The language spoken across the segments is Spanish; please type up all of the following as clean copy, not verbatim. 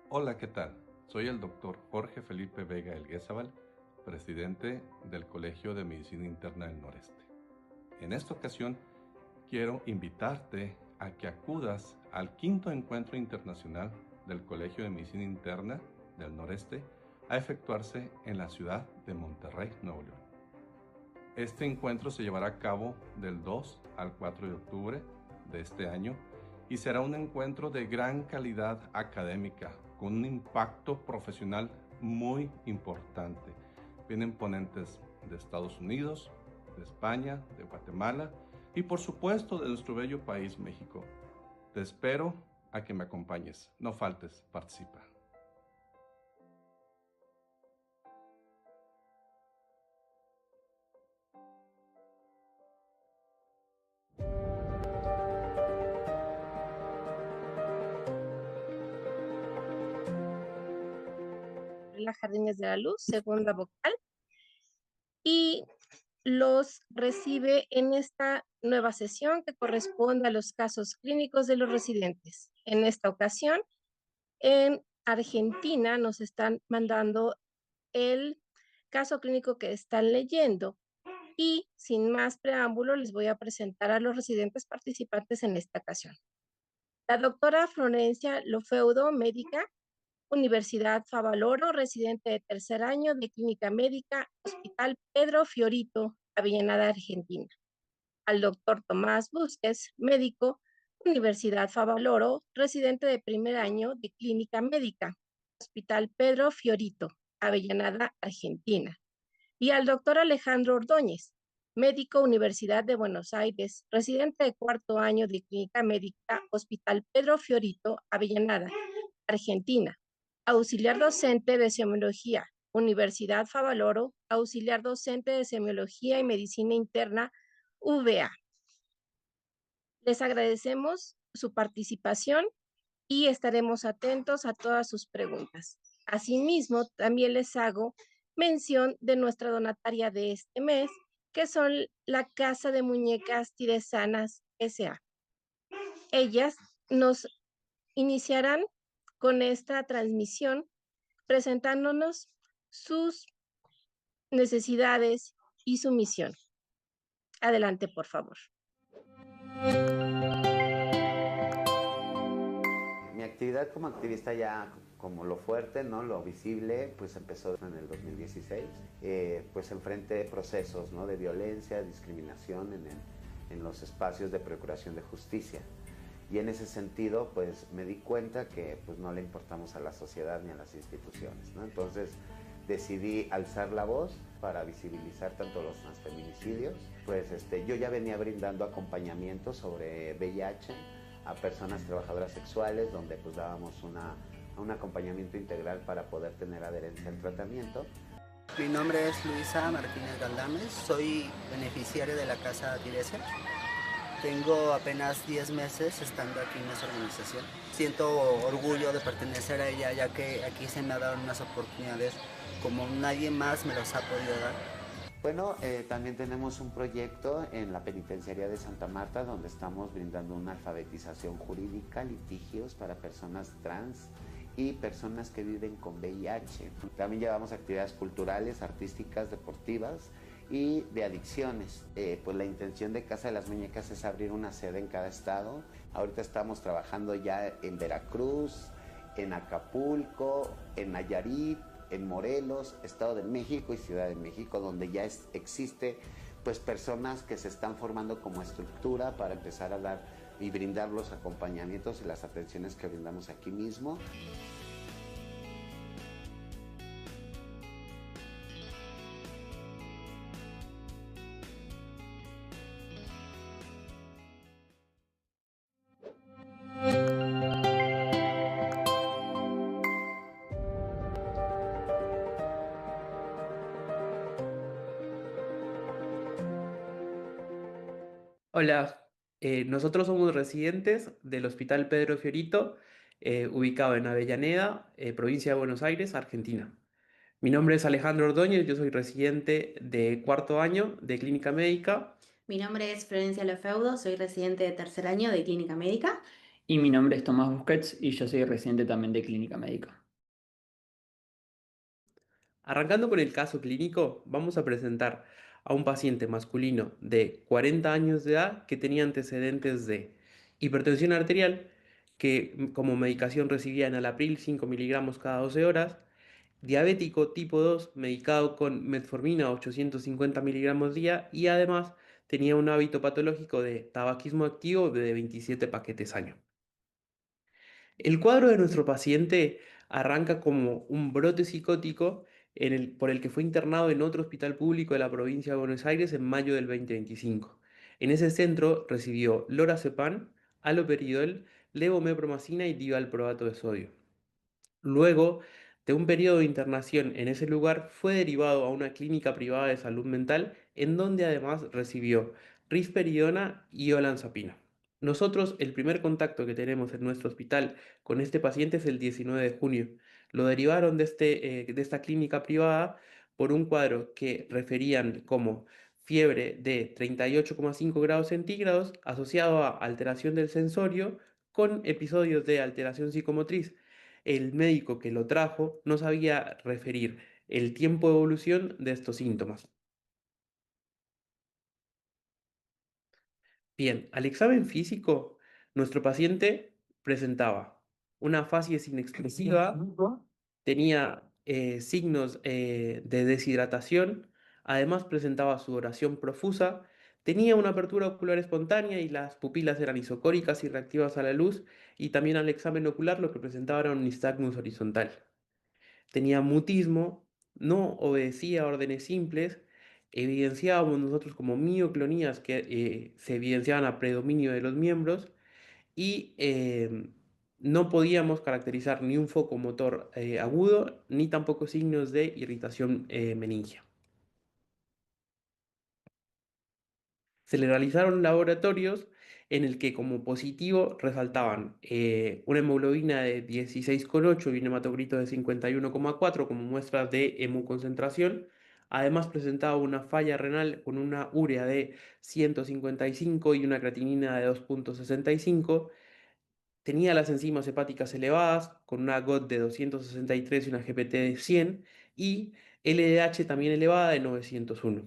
Hola, ¿qué tal? Soy el doctor Jorge Felipe Vega Elguézabal, presidente del Colegio de Medicina Interna del Noreste. En esta ocasión, quiero invitarte a que acudas al quinto encuentro internacional del Colegio de Medicina Interna del Noreste a efectuarse en la ciudad de Monterrey, Nuevo León. Este encuentro se llevará a cabo del 2 al 4 de octubre de este año y será un encuentro de gran calidad académica, con un impacto profesional muy importante. Vienen ponentes de Estados Unidos, de España, de Guatemala y por supuesto de nuestro bello país, México. Te espero a que me acompañes. No faltes, participa. La Jardines de la Luz, segunda vocal, y los recibe en esta nueva sesión que corresponde a los casos clínicos de los residentes. En esta ocasión, en Argentina nos están mandando el caso clínico que están leyendo y sin más preámbulo les voy a presentar a los residentes participantes en esta ocasión. La doctora Florencia Lofeudo, médica, Universidad Favaloro, residente de tercer año de Clínica Médica, Hospital Pedro Fiorito, Avellaneda, Argentina. Al doctor Tomás Busques, médico, Universidad Favaloro, residente de primer año de Clínica Médica, Hospital Pedro Fiorito, Avellaneda, Argentina. Y al doctor Alejandro Ordóñez, médico, Universidad de Buenos Aires, residente de cuarto año de Clínica Médica, Hospital Pedro Fiorito, Avellaneda, Argentina. Auxiliar docente de semiología, Universidad Favaloro, auxiliar docente de semiología y medicina interna, UVA. Les agradecemos su participación y estaremos atentos a todas sus preguntas. Asimismo, también les hago mención de nuestra donataria de este mes, que son la Casa de Muñecas Tiresanas S.A. Ellas nos iniciarán con esta transmisión presentándonos sus necesidades y su misión. Adelante, por favor. Mi actividad como activista ya como lo fuerte, ¿no? Lo visible, pues empezó en el 2016. Pues enfrenté procesos, ¿no? De violencia, discriminación en los espacios de procuración de justicia. Y en ese sentido, pues me di cuenta que pues, no le importamos a la sociedad ni a las instituciones, ¿no? Entonces decidí alzar la voz para visibilizar tanto los transfeminicidios. Pues yo ya venía brindando acompañamiento sobre VIH a personas trabajadoras sexuales, donde pues dábamos un acompañamiento integral para poder tener adherencia al tratamiento. Mi nombre es Luisa Martínez Galdames, soy beneficiaria de la Casa Tiresa. Tengo apenas 10 meses estando aquí en esta organización. Siento orgullo de pertenecer a ella, ya que aquí se me han dado unas oportunidades como nadie más me los ha podido dar. Bueno, también tenemos un proyecto en la penitenciaría de Santa Marta donde estamos brindando una alfabetización jurídica, litigios para personas trans y personas que viven con VIH. También llevamos actividades culturales, artísticas, deportivas y de adicciones. Pues la intención de Casa de las Muñecas es abrir una sede en cada estado. Ahorita estamos trabajando ya en Veracruz, en Acapulco, en Nayarit, en Morelos, Estado de México y Ciudad de México, donde ya existe pues personas que se están formando como estructura para empezar a dar y brindar los acompañamientos y las atenciones que brindamos aquí mismo. Hola, nosotros somos residentes del Hospital Pedro Fiorito, ubicado en Avellaneda, provincia de Buenos Aires, Argentina. Mi nombre es Alejandro Ordóñez, yo soy residente de cuarto año de Clínica Médica. Mi nombre es Florencia Lefeudo, soy residente de tercer año de Clínica Médica Y mi nombre es Tomás Busquets y yo soy residente también de Clínica Médica. Arrancando con el caso clínico, vamos a presentar a un paciente masculino de 40 años de edad que tenía antecedentes de hipertensión arterial, que como medicación recibía enalapril 5 miligramos cada 12 horas, diabético tipo 2 medicado con metformina 850 miligramos día y además tenía un hábito patológico de tabaquismo activo de 27 paquetes año. El cuadro de nuestro paciente arranca como un brote psicótico por el que fue internado en otro hospital público de la provincia de Buenos Aires en mayo del 2025. En ese centro recibió lorazepam, haloperidol, levomepromacina y divalproato de sodio. Luego de un periodo de internación en ese lugar, fue derivado a una clínica privada de salud mental en donde además recibió risperidona y olanzapina. Nosotros, el primer contacto que tenemos en nuestro hospital con este paciente es el 19 de junio. Lo derivaron de esta clínica privada por un cuadro que referían como fiebre de 38,5 grados centígrados asociado a alteración del sensorio con episodios de alteración psicomotriz. El médico que lo trajo no sabía referir el tiempo de evolución de estos síntomas. Bien, al examen físico, nuestro paciente presentaba una facies inexpresiva, tenía signos de deshidratación, además presentaba sudoración profusa, tenía una apertura ocular espontánea y las pupilas eran isocóricas y reactivas a la luz, y también al examen ocular lo que presentaba era un nistagmus horizontal. Tenía mutismo, no obedecía órdenes simples, evidenciábamos nosotros como mioclonías que se evidenciaban a predominio de los miembros y no podíamos caracterizar ni un foco motor agudo ni tampoco signos de irritación meningia. Se le realizaron laboratorios en el que como positivo resaltaban una hemoglobina de 16,8 y un hematocrito de 51,4 como muestras de hemoconcentración. Además presentaba una falla renal con una urea de 155 y una creatinina de 2,65. Tenía las enzimas hepáticas elevadas, con una GOT de 263 y una GPT de 100, y LDH también elevada de 901.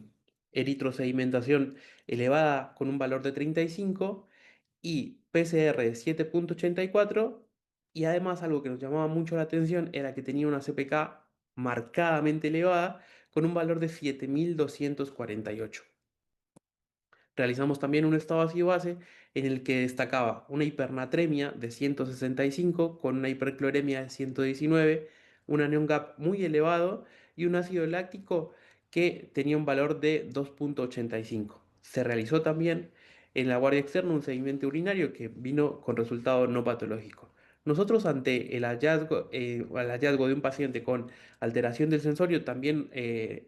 Eritrosedimentación elevada con un valor de 35 y PCR de 7,84. Y además algo que nos llamaba mucho la atención era que tenía una CPK marcadamente elevada con un valor de 7.248. Realizamos también un estado ácido-base en el que destacaba una hipernatremia de 165 con una hipercloremia de 119, un anion gap muy elevado y un ácido láctico que tenía un valor de 2,85. Se realizó también en la guardia externa un seguimiento urinario que vino con resultado no patológico. Nosotros ante el hallazgo de un paciente con alteración del sensorio, también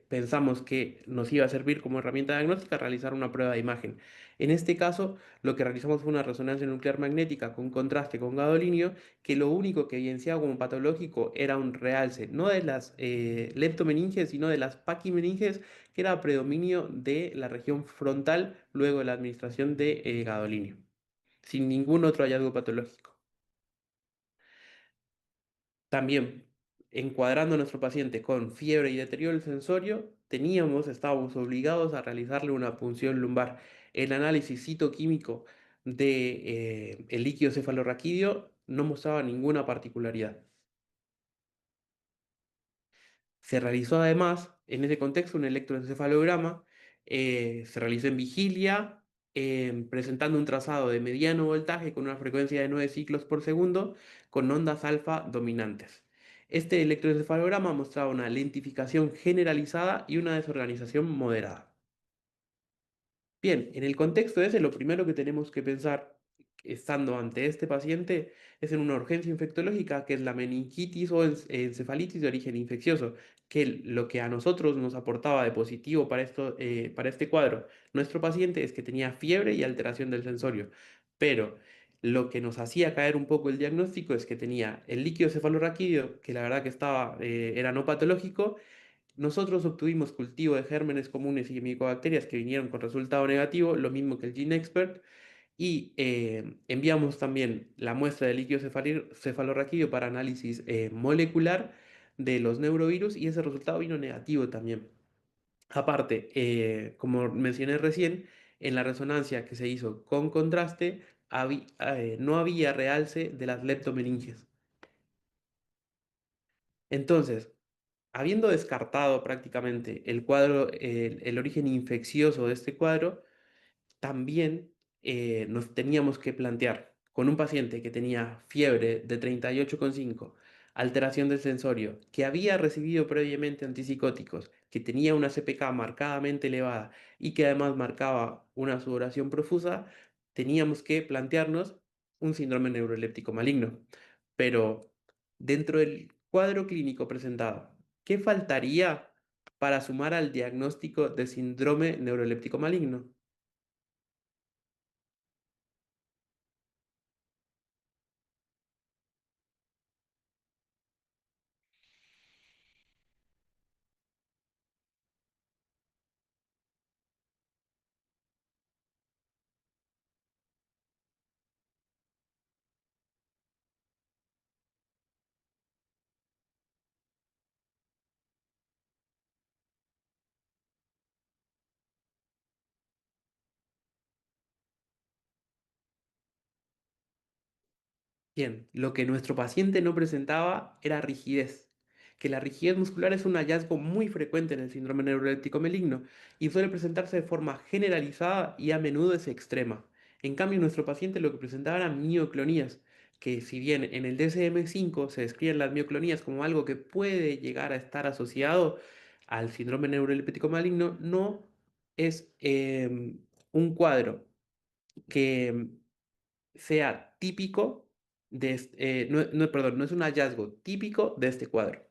pensamos que nos iba a servir como herramienta diagnóstica realizar una prueba de imagen. En este caso, lo que realizamos fue una resonancia nuclear magnética con contraste con gadolinio, que lo único que evidenciaba como patológico era un realce, no de las leptomeninges, sino de las paquimeninges, que era predominio de la región frontal luego de la administración de gadolinio, sin ningún otro hallazgo patológico. También, encuadrando a nuestro paciente con fiebre y deterioro del sensorio, estábamos obligados a realizarle una punción lumbar. El análisis citoquímico de, el líquido cefalorraquídeo no mostraba ninguna particularidad. Se realizó además, en ese contexto, un electroencefalograma, se realizó en vigilia, presentando un trazado de mediano voltaje con una frecuencia de 9 ciclos por segundo, con ondas alfa dominantes. Este electroencefalograma mostraba una lentificación generalizada y una desorganización moderada. Bien, en el contexto ese, lo primero que tenemos que pensar, estando ante este paciente, es en una urgencia infectológica, que es la meningitis o encefalitis de origen infeccioso, que lo que a nosotros nos aportaba de positivo para este cuadro, nuestro paciente, es que tenía fiebre y alteración del sensorio, pero lo que nos hacía caer un poco el diagnóstico es que tenía el líquido cefalorraquídeo, que la verdad que era no patológico. Nosotros obtuvimos cultivo de gérmenes comunes y micobacterias que vinieron con resultado negativo, lo mismo que el GeneXpert, y enviamos también la muestra de líquido cefalorraquídeo para análisis molecular de los neurovirus y ese resultado vino negativo también. Aparte, como mencioné recién, en la resonancia que se hizo con contraste, no había realce de las leptomeninges. Entonces, habiendo descartado prácticamente el cuadro, el origen infeccioso de este cuadro, también nos teníamos que plantear con un paciente que tenía fiebre de 38,5, alteración del sensorio, que había recibido previamente antipsicóticos, que tenía una CPK marcadamente elevada y que además marcaba una sudoración profusa, teníamos que plantearnos un síndrome neuroléptico maligno. Pero dentro del cuadro clínico presentado, ¿qué faltaría para sumar al diagnóstico de síndrome neuroléptico maligno? Bien, lo que nuestro paciente no presentaba era rigidez, que la rigidez muscular es un hallazgo muy frecuente en el síndrome neuroléptico maligno y suele presentarse de forma generalizada y a menudo es extrema. En cambio, nuestro paciente lo que presentaba eran mioclonías, que si bien en el DSM-5 se describen las mioclonías como algo que puede llegar a estar asociado al síndrome neuroléptico maligno, no es un cuadro que sea típico perdón, no es un hallazgo típico de este cuadro.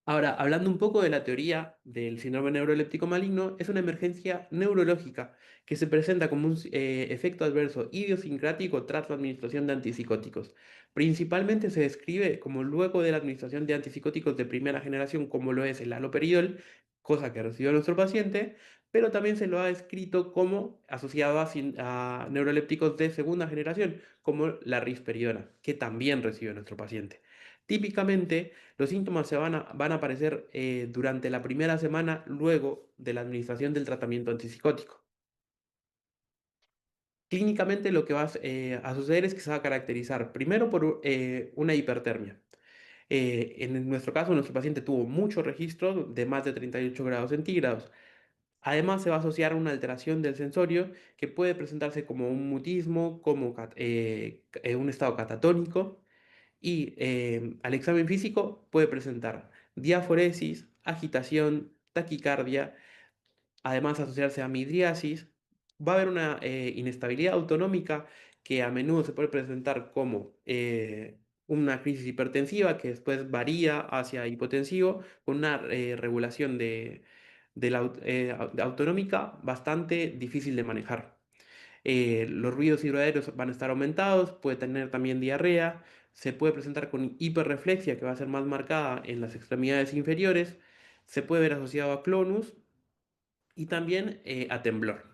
Ahora, hablando un poco de la teoría del síndrome neuroléptico maligno, es una emergencia neurológica que se presenta como un efecto adverso idiosincrático tras la administración de antipsicóticos. Principalmente se describe como luego de la administración de antipsicóticos de primera generación, como lo es el haloperidol, cosa que recibió nuestro paciente, pero también se lo ha descrito como asociado a neurolépticos de segunda generación, como la risperidona, que también recibió nuestro paciente. Típicamente, los síntomas van a aparecer durante la primera semana luego de la administración del tratamiento antipsicótico. Clínicamente lo que va a suceder es que se va a caracterizar primero por una hipertermia. En nuestro caso, nuestro paciente tuvo mucho registro de más de 38 grados centígrados. Además, se va a asociar a una alteración del sensorio que puede presentarse como un mutismo, como un estado catatónico. Y al examen físico puede presentar diaforesis, agitación, taquicardia, además asociarse a midriasis. Va a haber una inestabilidad autonómica que a menudo se puede presentar como una crisis hipertensiva que después varía hacia hipotensivo con una regulación de la autonómica bastante difícil de manejar. Los ruidos hidroaéreos van a estar aumentados, puede tener también diarrea, se puede presentar con hiperreflexia que va a ser más marcada en las extremidades inferiores, se puede ver asociado a clonus y también a temblor.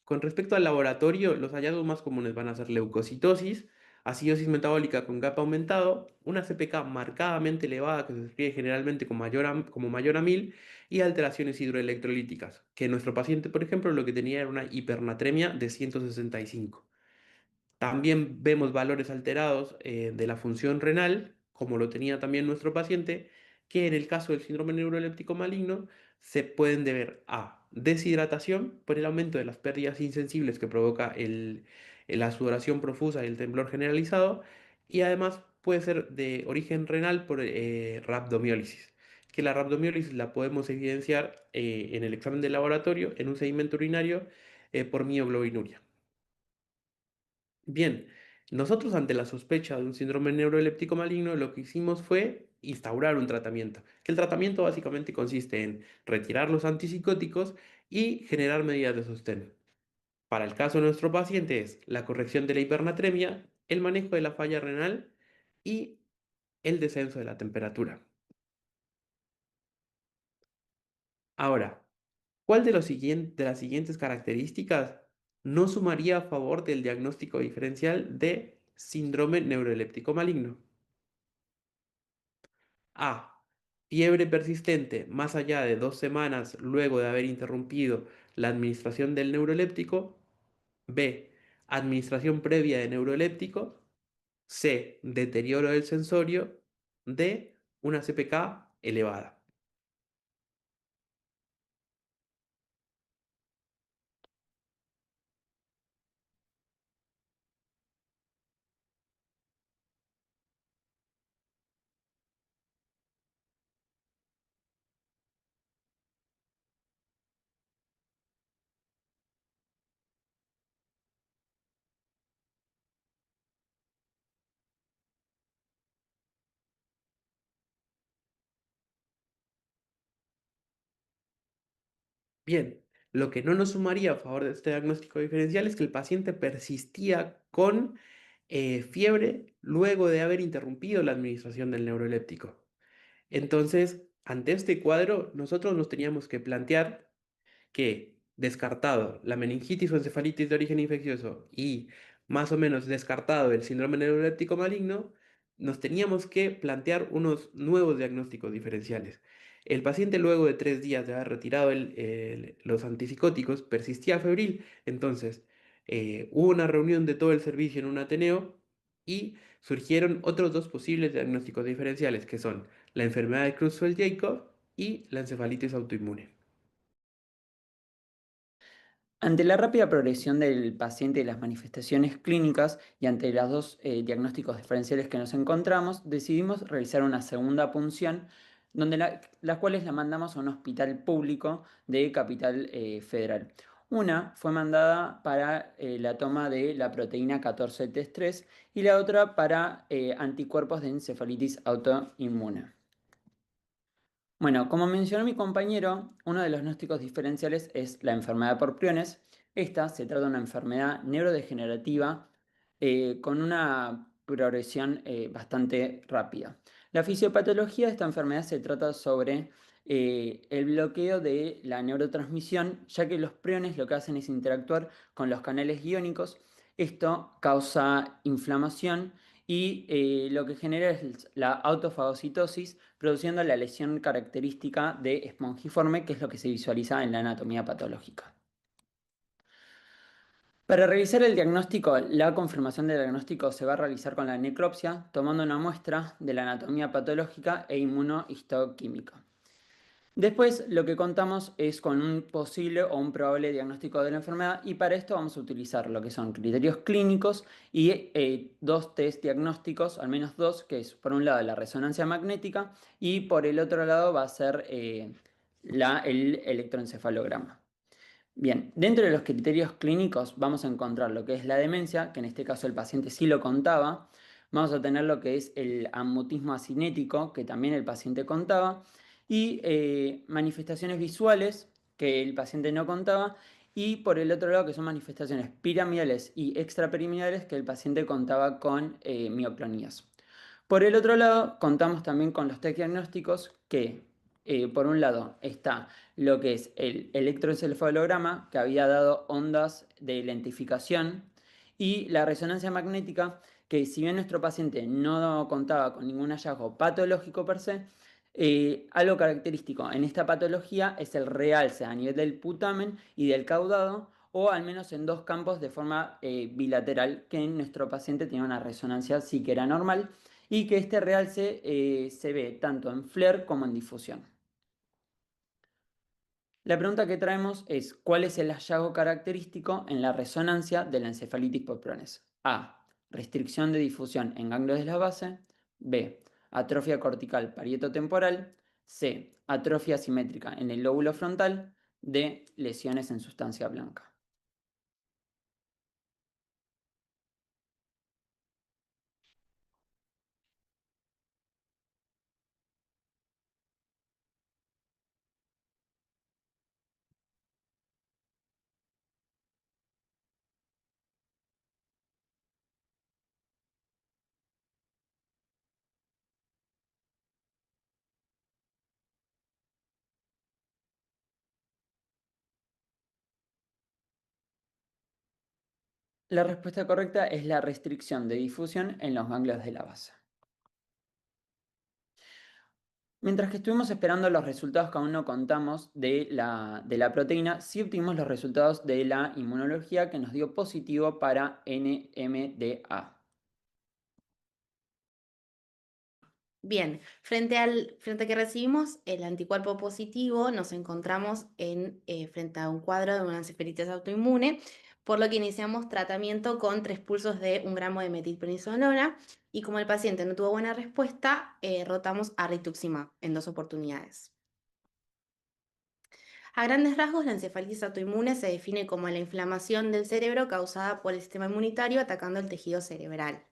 Con respecto al laboratorio, los hallazgos más comunes van a ser leucocitosis, acidosis metabólica con GAP aumentado, una CPK marcadamente elevada que se describe generalmente como mayor a 1000 y alteraciones hidroelectrolíticas, que nuestro paciente, por ejemplo, lo que tenía era una hipernatremia de 165. También vemos valores alterados de la función renal, como lo tenía también nuestro paciente, que en el caso del síndrome neuroléptico maligno se pueden deber a deshidratación por el aumento de las pérdidas insensibles que provoca la sudoración profusa y el temblor generalizado, y además puede ser de origen renal por rhabdomiólisis, que la rhabdomiólisis la podemos evidenciar en el examen de laboratorio en un sedimento urinario por mioglobinuria. Bien, nosotros ante la sospecha de un síndrome neuroléptico maligno, lo que hicimos fue instaurar un tratamiento, que el tratamiento básicamente consiste en retirar los antipsicóticos y generar medidas de sostén. Para el caso de nuestro paciente es la corrección de la hipernatremia, el manejo de la falla renal y el descenso de la temperatura. Ahora, ¿Cuál de las siguientes características no sumaría a favor del diagnóstico diferencial de síndrome neuroeléptico maligno? A. Fiebre persistente más allá de 2 semanas luego de haber interrumpido la administración del neuroeléptico. B. Administración previa de neuroeléptico. C. Deterioro del sensorio. D. Una CPK elevada. Bien, lo que no nos sumaría a favor de este diagnóstico diferencial es que el paciente persistía con fiebre luego de haber interrumpido la administración del neuroeléptico. Entonces, ante este cuadro, nosotros nos teníamos que plantear que, descartado la meningitis o encefalitis de origen infeccioso y más o menos descartado el síndrome neuroléptico maligno, nos teníamos que plantear unos nuevos diagnósticos diferenciales. El paciente, luego de 3 días de haber retirado los antipsicóticos, persistía febril. Entonces, hubo una reunión de todo el servicio en un Ateneo y surgieron otros dos posibles diagnósticos diferenciales, que son la enfermedad de Creutzfeldt-Jakob y la encefalitis autoinmune. Ante la rápida progresión del paciente y las manifestaciones clínicas y ante los dos diagnósticos diferenciales que nos encontramos, decidimos realizar una segunda punción donde las cuales la mandamos a un hospital público de Capital Federal. Una fue mandada para la toma de la proteína 14-T3 y la otra para anticuerpos de encefalitis autoinmune. Bueno, como mencionó mi compañero, uno de los diagnósticos diferenciales es la enfermedad por priones. Esta se trata de una enfermedad neurodegenerativa con una progresión bastante rápida. La fisiopatología de esta enfermedad se trata sobre el bloqueo de la neurotransmisión, ya que los priones lo que hacen es interactuar con los canales iónicos. Esto causa inflamación y lo que genera es la autofagocitosis, produciendo la lesión característica de espongiforme, que es lo que se visualiza en la anatomía patológica. Para realizar el diagnóstico, la confirmación del diagnóstico se va a realizar con la necropsia, tomando una muestra de la anatomía patológica e inmunohistoquímica. Después lo que contamos es con un posible o un probable diagnóstico de la enfermedad y para esto vamos a utilizar lo que son criterios clínicos y dos test diagnósticos, al menos dos, que es por un lado la resonancia magnética y por el otro lado va a ser el electroencefalograma. Bien, dentro de los criterios clínicos vamos a encontrar lo que es la demencia, que en este caso el paciente sí lo contaba. Vamos a tener lo que es el amutismo asinético, que también el paciente contaba. Y manifestaciones visuales, que el paciente no contaba. Y por el otro lado, que son manifestaciones piramidales y extrapiramidales, que el paciente contaba con mioclonías. Por el otro lado, contamos también con los test diagnósticos que, por un lado, está lo que es el electroencefalograma, que había dado ondas de lentificación, y la resonancia magnética, que si bien nuestro paciente no contaba con ningún hallazgo patológico per se, algo característico en esta patología es el realce a nivel del putamen y del caudado, o al menos en dos campos de forma bilateral, que en nuestro paciente tiene una resonancia sí que era normal, y que este realce se ve tanto en FLAIR como en difusión. La pregunta que traemos es, ¿cuál es el hallazgo característico en la resonancia de la encefalitis por priones? A. Restricción de difusión en ganglios de la base. B. Atrofia cortical parietotemporal. C. Atrofia asimétrica en el lóbulo frontal. D. Lesiones en sustancia blanca. La respuesta correcta es la restricción de difusión en los ganglios de la base. Mientras que estuvimos esperando los resultados que aún no contamos de la proteína, sí obtuvimos los resultados de la inmunología que nos dio positivo para NMDA. Bien, frente a que recibimos el anticuerpo positivo, nos encontramos frente a un cuadro de una encefalitis autoinmune, por lo que iniciamos tratamiento con 3 pulsos de 1 gramo de metilprednisolona y como el paciente no tuvo buena respuesta, rotamos a rituximab en 2 oportunidades. A grandes rasgos, la encefalitis autoinmune se define como la inflamación del cerebro causada por el sistema inmunitario atacando el tejido cerebral.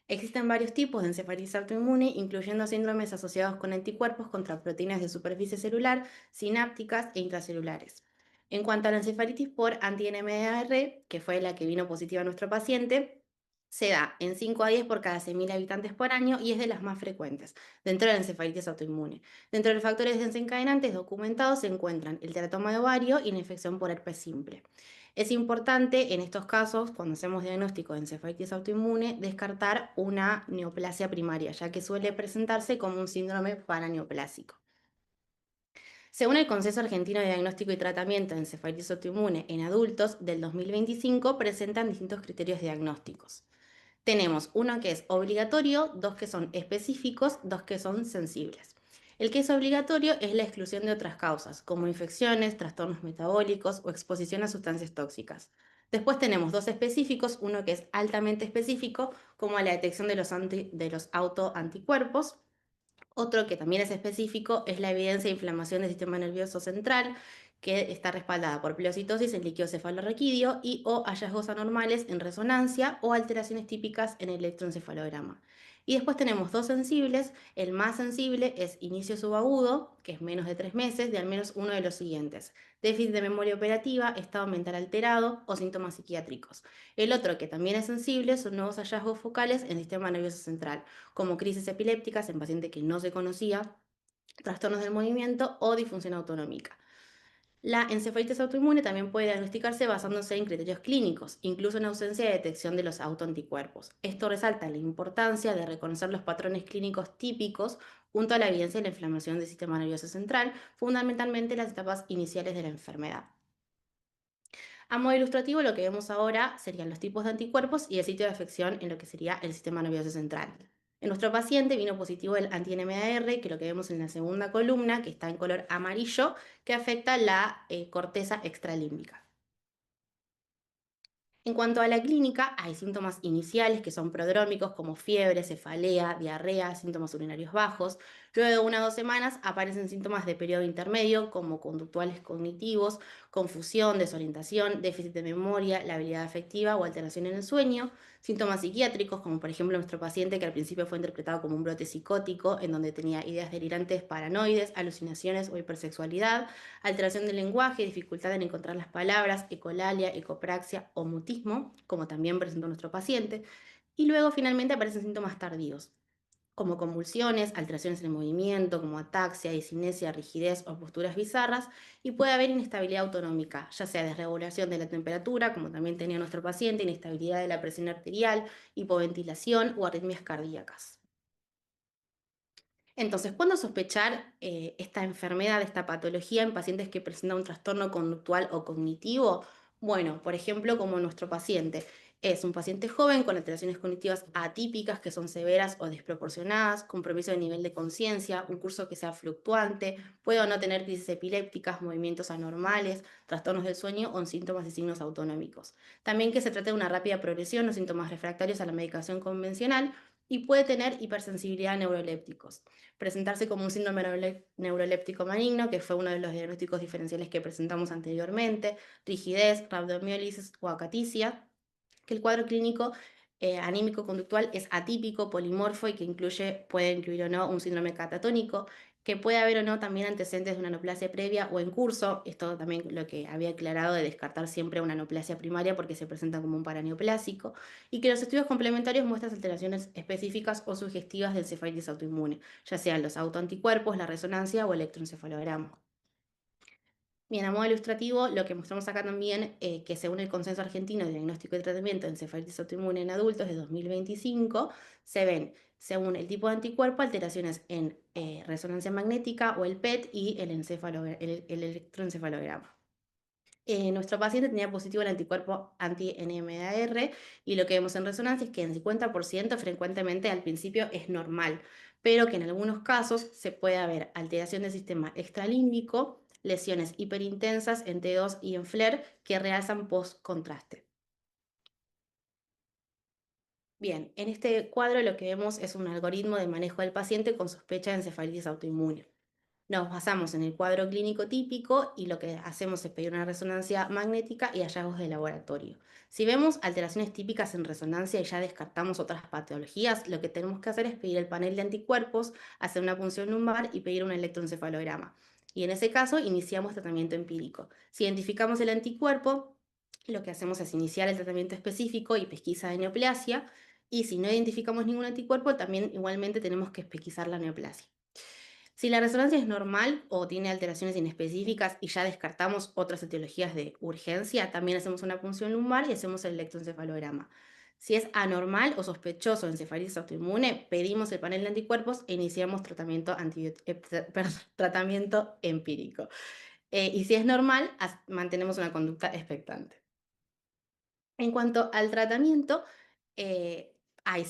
Existen varios tipos de encefalitis autoinmune, incluyendo síndromes asociados con anticuerpos contra proteínas de superficie celular, sinápticas e intracelulares. En cuanto a la encefalitis por anti-NMDAR, que fue la que vino positiva a nuestro paciente, se da en 5 a 10 por cada 100.000 habitantes por año y es de las más frecuentes dentro de la encefalitis autoinmune. Dentro de los factores desencadenantes documentados se encuentran el teratoma de ovario y la infección por herpes simple. Es importante en estos casos, cuando hacemos diagnóstico de encefalitis autoinmune, descartar una neoplasia primaria, ya que suele presentarse como un síndrome paraneoplásico. Según el Consejo Argentino de Diagnóstico y Tratamiento de Encefalitis Autoinmune en adultos del 2025, presentan distintos criterios diagnósticos. Tenemos uno que es obligatorio, 2 que son específicos, 2 que son sensibles. El que es obligatorio es la exclusión de otras causas, como infecciones, trastornos metabólicos o exposición a sustancias tóxicas. Después tenemos 2 específicos, uno que es altamente específico, como la detección de los autoanticuerpos. Otro que también es específico es la evidencia de inflamación del sistema nervioso central, que está respaldada por pleocitosis en líquido cefalorraquídeo y o hallazgos anormales en resonancia o alteraciones típicas en el electroencefalograma. Y después tenemos 2 sensibles. El más sensible es inicio subagudo, que es menos de 3 meses, de al menos uno de los siguientes: déficit de memoria operativa, estado mental alterado o síntomas psiquiátricos. El otro que también es sensible son nuevos hallazgos focales en el sistema nervioso central, como crisis epilépticas en paciente que no se conocía, trastornos del movimiento o disfunción autonómica. La encefalitis autoinmune también puede diagnosticarse basándose en criterios clínicos, incluso en ausencia de detección de los autoanticuerpos. Esto resalta la importancia de reconocer los patrones clínicos típicos junto a la evidencia de la inflamación del sistema nervioso central, fundamentalmente en las etapas iniciales de la enfermedad. A modo ilustrativo, lo que vemos ahora serían los tipos de anticuerpos y el sitio de afección en lo que sería el sistema nervioso central. En nuestro paciente vino positivo el anti-NMDAR, que lo que vemos en la segunda columna, que está en color amarillo, que afecta la corteza extralímbica. En cuanto a la clínica, hay síntomas iniciales que son prodrómicos como fiebre, cefalea, diarrea, síntomas urinarios bajos. Luego de 1 o 2 semanas aparecen síntomas de periodo intermedio como conductuales cognitivos, confusión, desorientación, déficit de memoria, la habilidad afectiva o alteración en el sueño. Síntomas psiquiátricos como por ejemplo nuestro paciente que al principio fue interpretado como un brote psicótico en donde tenía ideas delirantes paranoides, alucinaciones o hipersexualidad, alteración del lenguaje, dificultad en encontrar las palabras, ecolalia, ecopraxia o mutismo, como también presentó nuestro paciente. Y luego finalmente aparecen síntomas tardíos, como convulsiones, alteraciones en el movimiento, como ataxia, disinesia, rigidez o posturas bizarras, y puede haber inestabilidad autonómica, ya sea desregulación de la temperatura, como también tenía nuestro paciente, inestabilidad de la presión arterial, hipoventilación o arritmias cardíacas. Entonces, ¿cuándo sospechar esta enfermedad, esta patología en pacientes que presentan un trastorno conductual o cognitivo? Bueno, por ejemplo, como nuestro paciente es un paciente joven con alteraciones cognitivas atípicas que son severas o desproporcionadas, compromiso de nivel de conciencia, un curso que sea fluctuante, puede o no tener crisis epilépticas, movimientos anormales, trastornos del sueño o síntomas y signos autonómicos. También que se trate de una rápida progresión o síntomas refractarios a la medicación convencional y puede tener hipersensibilidad a neurolépticos, presentarse como un síndrome neuroléptico maligno, que fue uno de los diagnósticos diferenciales que presentamos anteriormente, rigidez, rabdomiólisis o acaticia, que el cuadro clínico anímico-conductual es atípico, polimorfo y que puede incluir o no un síndrome catatónico, que puede haber o no también antecedentes de una neoplasia previa o en curso. Esto también lo que había aclarado de descartar siempre una neoplasia primaria porque se presenta como un paraneoplásico, y que los estudios complementarios muestran alteraciones específicas o sugestivas del encefalitis autoinmune, ya sean los autoanticuerpos, la resonancia o electroencefalograma. Bien, a modo ilustrativo, lo que mostramos acá también, que según el Consenso Argentino de Diagnóstico y Tratamiento de Encefalitis Autoinmune en Adultos de 2025, se ven, según el tipo de anticuerpo, alteraciones en resonancia magnética o el PET y el electroencefalograma. Nuestro paciente tenía positivo el anticuerpo anti-NMDAR y lo que vemos en resonancia es que en 50% frecuentemente al principio es normal, pero que en algunos casos se puede haber alteración del sistema extralímbico, lesiones hiperintensas en T2 y en FLAIR que realzan post-contraste. Bien, en este cuadro lo que vemos es un algoritmo de manejo del paciente con sospecha de encefalitis autoinmune. Nos basamos en el cuadro clínico típico y lo que hacemos es pedir una resonancia magnética y hallazgos de laboratorio. Si vemos alteraciones típicas en resonancia y ya descartamos otras patologías, lo que tenemos que hacer es pedir el panel de anticuerpos, hacer una punción lumbar y pedir un electroencefalograma. Y en ese caso iniciamos tratamiento empírico. Si identificamos el anticuerpo, lo que hacemos es iniciar el tratamiento específico y pesquisa de neoplasia. Y si no identificamos ningún anticuerpo, también igualmente tenemos que pesquisar la neoplasia. Si la resonancia es normal o tiene alteraciones inespecíficas y ya descartamos otras etiologías de urgencia, también hacemos una punción lumbar y hacemos el electroencefalograma. Si es anormal o sospechoso de encefalitis autoinmune, pedimos el panel de anticuerpos e iniciamos tratamiento empírico. Y si es normal, mantenemos una conducta expectante. En cuanto al tratamiento, hay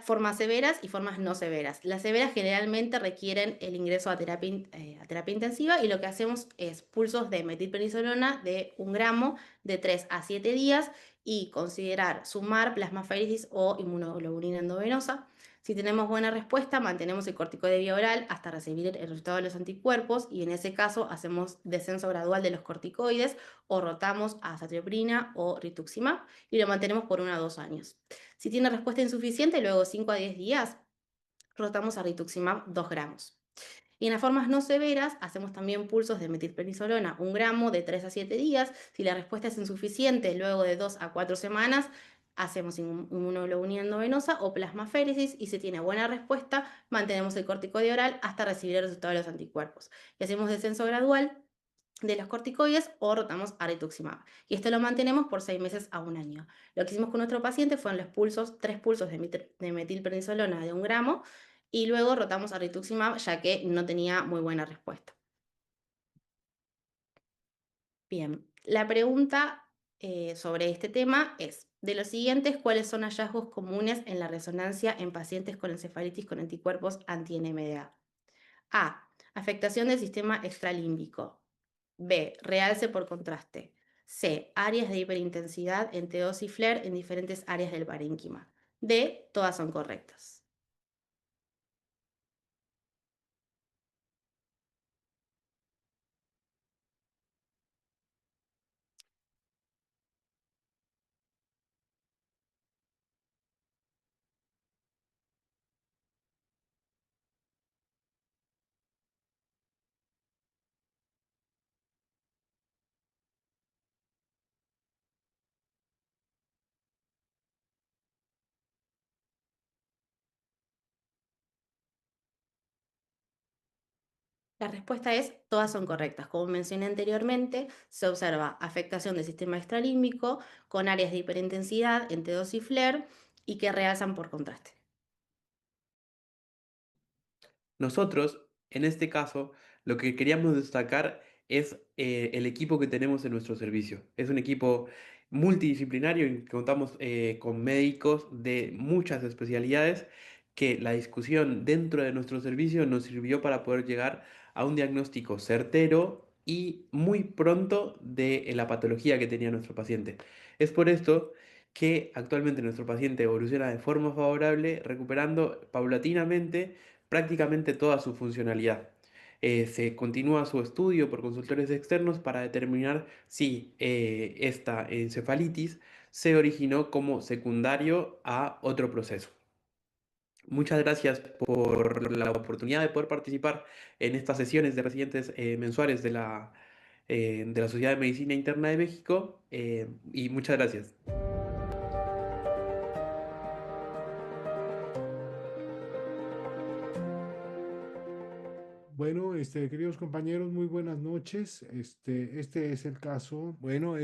formas severas y formas no severas. Las severas generalmente requieren el ingreso a terapia intensiva y lo que hacemos es pulsos de metilprednisolona de 1 gramo de 3 a 7 días y considerar sumar plasmaféresis o inmunoglobulina endovenosa. Si tenemos buena respuesta, mantenemos el corticoide vía oral hasta recibir el resultado de los anticuerpos y en ese caso hacemos descenso gradual de los corticoides o rotamos a azathioprina o rituximab y lo mantenemos por 1 a 2 años. Si tiene respuesta insuficiente, luego de 5 a 10 días, rotamos a rituximab 2 gramos. Y en las formas no severas, hacemos también pulsos de metilprednisolona 1 gramo de 3 a 7 días. Si la respuesta es insuficiente, luego de 2 a 4 semanas, hacemos inmunoglobulina endovenosa o plasmaféresis y si tiene buena respuesta, mantenemos el corticoide oral hasta recibir el resultado de los anticuerpos. Y hacemos descenso gradual de los corticoides o rotamos a rituximab. Y esto lo mantenemos por 6 meses a 1 año. Lo que hicimos con nuestro paciente fueron 3 pulsos de metilprednisolona de 1 gramo y luego rotamos a rituximab ya que no tenía muy buena respuesta. Bien, la pregunta sobre este tema es, de los siguientes, ¿cuáles son hallazgos comunes en la resonancia en pacientes con encefalitis con anticuerpos anti-NMDA? A. Afectación del sistema extralímbico. B. Realce por contraste. C. Áreas de hiperintensidad en T2 y FLAIR en diferentes áreas del parénquima. D. Todas son correctas. La respuesta es, todas son correctas. Como mencioné anteriormente, se observa afectación del sistema extralímbico con áreas de hiperintensidad en T2 y FLAIR y que realzan por contraste. Nosotros, en este caso, lo que queríamos destacar es el equipo que tenemos en nuestro servicio. Es un equipo multidisciplinario en que contamos con médicos de muchas especialidades que la discusión dentro de nuestro servicio nos sirvió para poder llegar a un diagnóstico certero y muy pronto de la patología que tenía nuestro paciente. Es por esto que actualmente nuestro paciente evoluciona de forma favorable, recuperando paulatinamente prácticamente toda su funcionalidad. Se continúa su estudio por consultores externos para determinar si esta encefalitis se originó como secundario a otro proceso. Muchas gracias por la oportunidad de poder participar en estas sesiones de residentes mensuales de la Sociedad de Medicina Interna de México y muchas gracias. Bueno, queridos compañeros, muy buenas noches. Este es el caso. Bueno,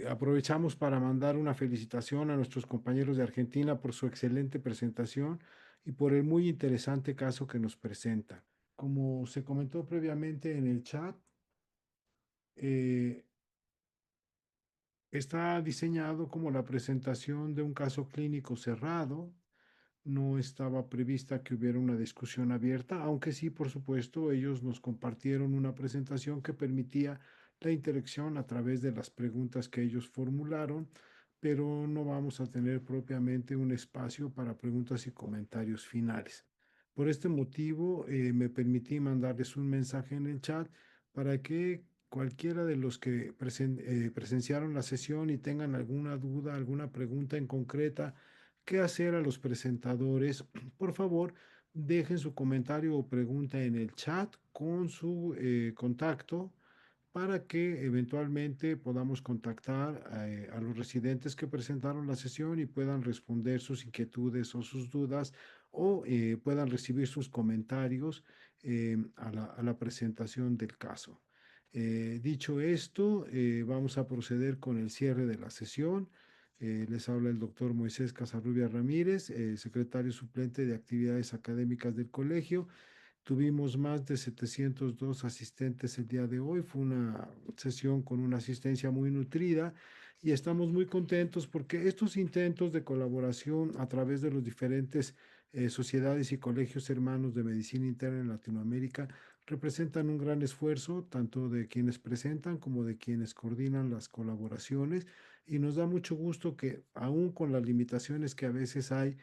aprovechamos para mandar una felicitación a nuestros compañeros de Argentina por su excelente presentación y por el muy interesante caso que nos presentan. Como se comentó previamente en el chat, eh, está diseñado como la presentación de un caso clínico cerrado. No estaba prevista que hubiera una discusión abierta, aunque sí, por supuesto, ellos nos compartieron una presentación que permitía la interacción a través de las preguntas que ellos formularon, pero no vamos a tener propiamente un espacio para preguntas y comentarios finales. Por este motivo, me permití mandarles un mensaje en el chat para que cualquiera de los que presenciaron la sesión y tengan alguna duda, alguna pregunta en concreta, qué hacer a los presentadores, por favor, dejen su comentario o pregunta en el chat con su contacto para que eventualmente podamos contactar a los residentes que presentaron la sesión y puedan responder sus inquietudes o sus dudas o puedan recibir sus comentarios a la presentación del caso. Dicho esto, vamos a proceder con el cierre de la sesión. Les habla el doctor Moisés Casarrubia Ramírez, secretario suplente de actividades académicas del colegio. Tuvimos más de 702 asistentes el día de hoy. Fue una sesión con una asistencia muy nutrida y estamos muy contentos porque estos intentos de colaboración a través de los diferentes sociedades y colegios hermanos de medicina interna en Latinoamérica representan un gran esfuerzo tanto de quienes presentan como de quienes coordinan las colaboraciones y nos da mucho gusto que aún con las limitaciones que a veces hay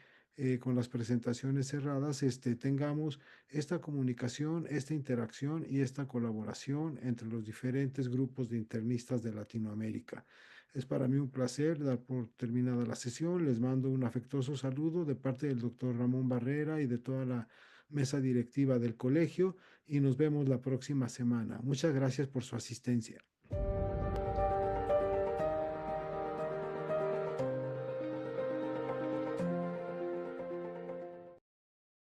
con las presentaciones cerradas, tengamos esta comunicación, esta interacción y esta colaboración entre los diferentes grupos de internistas de Latinoamérica. Es para mí un placer dar por terminada la sesión. Les mando un afectuoso saludo de parte del doctor Ramón Barrera y de toda la mesa directiva del colegio y nos vemos la próxima semana. Muchas gracias por su asistencia.